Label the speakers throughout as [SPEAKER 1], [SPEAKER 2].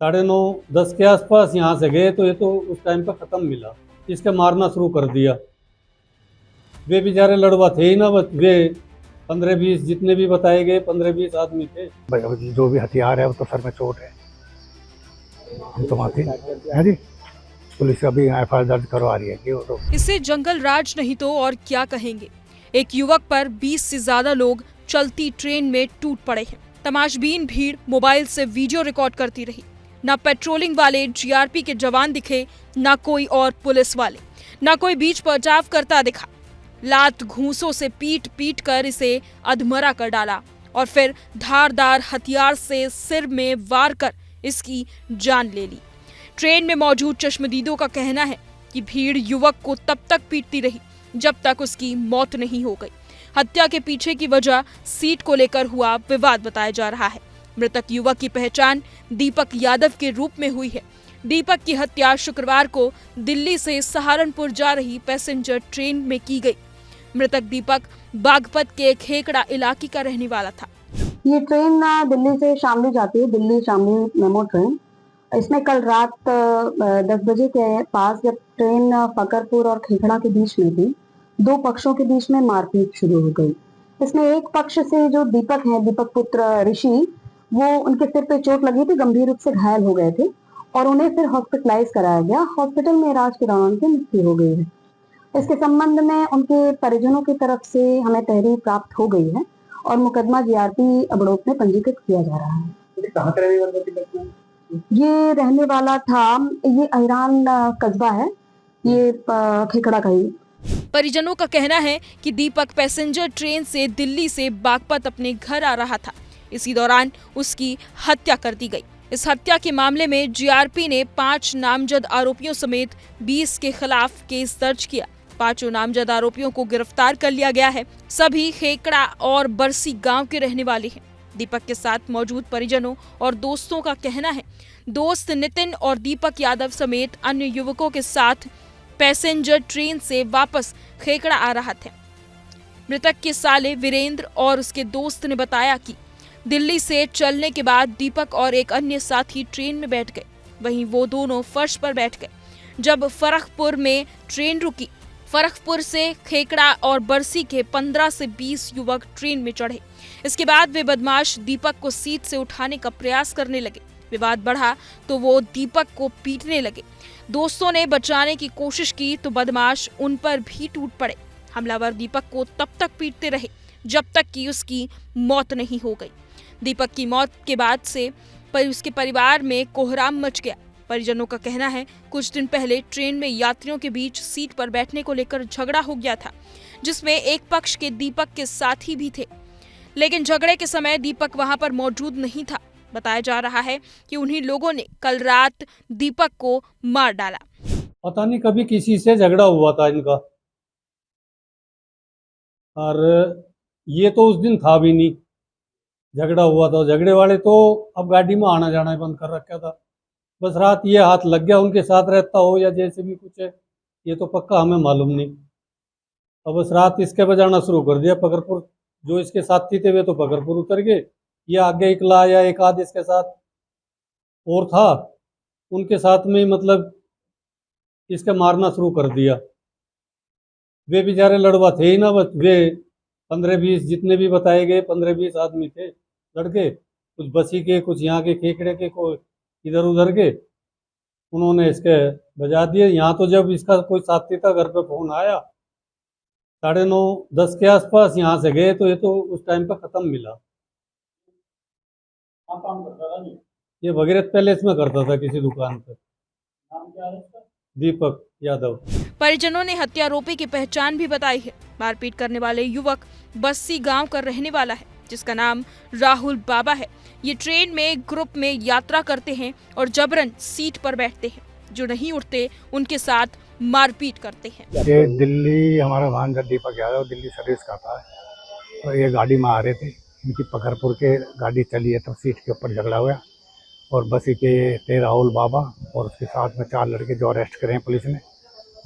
[SPEAKER 1] 9:30 के आसपास यहाँ से गए तो ये तो उस टाइम पे ख़त्म मिला। इसके मारना शुरू कर दिया। वे बेचारे लड़वा थे ही ना, वे 15-20 जितने भी बताए गए 15-20 आदमी थे।
[SPEAKER 2] जो भी हथियार है वो तो सर में चोट है। हम तो माफी है जी, पुलिस अभी एफआईआर दर्ज करवा रही है कि वो तो।
[SPEAKER 3] इसे जंगल राज नहीं तो और क्या कहेंगे। एक युवक पर 20 से ज्यादा लोग चलती ट्रेन में टूट पड़े हैं। तमाशबीन भीड़ मोबाइल से वीडियो रिकॉर्ड करती रही। न पेट्रोलिंग वाले जीआरपी के जवान दिखे, न कोई और पुलिस वाले, न कोई बीच बचाव करता दिखा। लात घूंसों से पीट पीट कर इसे अधमरा कर डाला और फिर धारदार हथियार से सिर में वार कर इसकी जान ले ली। ट्रेन में मौजूद चश्मदीदों का कहना है कि भीड़ युवक को तब तक पीटती रही जब तक उसकी मौत नहीं हो गई। हत्या के पीछे की वजह सीट को लेकर हुआ विवाद बताया जा रहा है। मृतक युवक की पहचान दीपक यादव के रूप में हुई है। दीपक की हत्या शुक्रवार को दिल्ली से सहारनपुर जा रही पैसेंजर ट्रेन में की गई। मृतक दीपक बागपत के खेकड़ा इलाके का रहने वाला था।
[SPEAKER 4] ये ट्रेन दिल्ली से शामली जाती है, दिल्ली शामली मेमो ट्रेन। इसमें कल रात 10 बजे के पास जब ट्रेन फकरपुर और खेखड़ा के बीच में थी, दो पक्षों के बीच में मारपीट शुरू हो गई। इसमें एक पक्ष से जो दीपक है, दीपक पुत्र ऋषि, वो उनके सिर पे चोट लगी थी, गंभीर रूप से घायल हो गए थे और उन्हें फिर हॉस्पिटलाइज कराया गया। हॉस्पिटल में इलाज के दौरान उनकी मृत्यु हो गई है। इसके संबंध में उनके परिजनों की तरफ से हमें तहरीर प्राप्त हो गई है और मुकदमा जीआरपी अबड़ोक में पंजीकृत किया जा रहा है।
[SPEAKER 2] कहाँ का रहने वाला?
[SPEAKER 4] ये रहने वाला था, ये अहिरान कस्बा है, ये खेखड़ा का ही।
[SPEAKER 3] परिजनों का कहना है कि दीपक पैसेंजर ट्रेन से दिल्ली से बागपत अपने घर आ रहा था। इसी दौरान उसकी हत्या कर दी गई। इस हत्या के मामले में जीआरपी ने 5 नामजद आरोपियों समेत 20 के खिलाफ केस दर्ज किया। 5 नामजद आरोपियों को गिरफ्तार कर लिया गया है। सभी खेकड़ा और बरसी गांव के रहने वाले हैं। दीपक के साथ मौजूद परिजनों और दोस्तों का कहना है, दोस्त नितिन और दीपक यादव समेत अन्य युवकों के साथ पैसेंजर ट्रेन से वापस खेकड़ा आ रहा थे। मृतक के साले वीरेंद्र और उसके दोस्त ने बताया कि दिल्ली से चलने के बाद दीपक और एक अन्य साथी ट्रेन में बैठ गए। वहीं वो दोनों फर्श पर बैठ गए। जब फरखपुर में ट्रेन रुकी, फरखपुर से खेकड़ा और बरसी के 15 से 20 युवक ट्रेन में चढ़े। इसके बाद वे बदमाश दीपक को सीट से उठाने का प्रयास करने लगे। विवाद बढ़ा तो वो दीपक को पीटने लगे। दोस्तों ने बचाने की कोशिश की तो बदमाश उन पर भी टूट पड़े। हमलावर दीपक को तब तक पीटते रहे जब तक कि उसकी मौत नहीं हो गई। दीपक की मौत के बाद से उसके परिवार में कोहराम मच गया। परिजनों का कहना है, कुछ दिन पहले ट्रेन में यात्रियों के बीच सीट पर बैठने को लेकर झगड़ा हो गया था, जिसमें एक पक्ष के दीपक के साथी भी थे, लेकिन झगड़े के समय दीपक वहां पर मौजूद नहीं था। बताया जा रहा है कि उन्हीं लोगों ने कल रात दीपक को मार डाला।
[SPEAKER 1] पता नहीं कभी किसी से झगड़ा हुआ था इनका, और ये तो उस दिन था भी नहीं झगड़ा हुआ था। झगड़े वाले तो अब गाड़ी में आना जाना बंद कर रखा था। बस रात ये हाथ लग गया, उनके साथ रहता हो या जैसे भी कुछ है, ये तो पक्का हमें मालूम नहीं। अब बस रात इसके बजाना शुरू कर दिया। पकरपुर जो इसके साथी थे वे तो पकरपुर उतर गए। ये आगे इकला या एक आध इसके साथ और था, उनके साथ में मतलब इसके मारना शुरू कर दिया। वे बेचारे लड़वा थे ही ना, वे 15-20 जितने भी बताए गए 15-20 आदमी थे लड़के, कुछ बसी के, कुछ यहाँ के खेकड़े के, कोई इधर उधर के। उन्होंने इसके बजा दिए। यहाँ तो जब इसका कोई साथी था, घर पे फोन आया 9:30-10 के आसपास यहाँ से गए तो ये तो उस टाइम पे ख़त्म मिला। काम करता था ये भगीरथ पैलेस में करता था किसी दुकान पे। नाम क्या है इसका? दीपक यादव।
[SPEAKER 3] परिजनों ने हत्यारोपी की पहचान भी बताई है। मारपीट करने वाले युवक बस्सी गांव का रहने वाला है, जिसका नाम राहुल बाबा है। ये ट्रेन में ग्रुप में यात्रा करते हैं और जबरन सीट पर बैठते हैं। जो नहीं उठते उनके साथ मारपीट करते हैं।
[SPEAKER 2] ये दिल्ली, हमारा भांजा दीपक यादव दिल्ली सर्विस का था, तो ये गाड़ी में आ रहे थे। इनकी पकरपुर के गाड़ी चली है, तब सीट के ऊपर झगड़ा हुआ और बसी के थे राहुल बाबा और उसके साथ में 4 लड़के जो अरेस्ट करे हैं पुलिस ने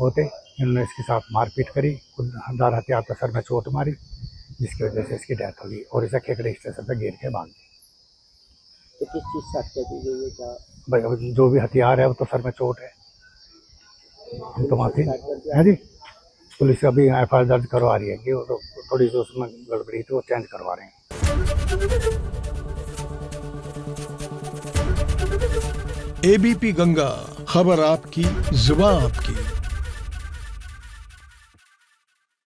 [SPEAKER 2] होते। इन्होंने इसके साथ मारपीट करी, धार हथियार पर सर में चोट मारी, जिसकी वजह से इसकी डेथ हो गई और इसे खेकड़े स्टेशन पर घेर के बांध दिया।
[SPEAKER 5] तो किस चीज से हत्या की गई है? क्या
[SPEAKER 2] भाई अब जो भी हथियार है वो तो सर में चोट है, हम तो माफी है जी। पुलिस अभी FIR दर्ज करवा रही है कि वो तो थोड़ी सी उसमें गड़बड़ी थी, वो चेंज करवा रहे हैं।
[SPEAKER 6] ABP गंगा, खबर आपकी, जुबान आपकी।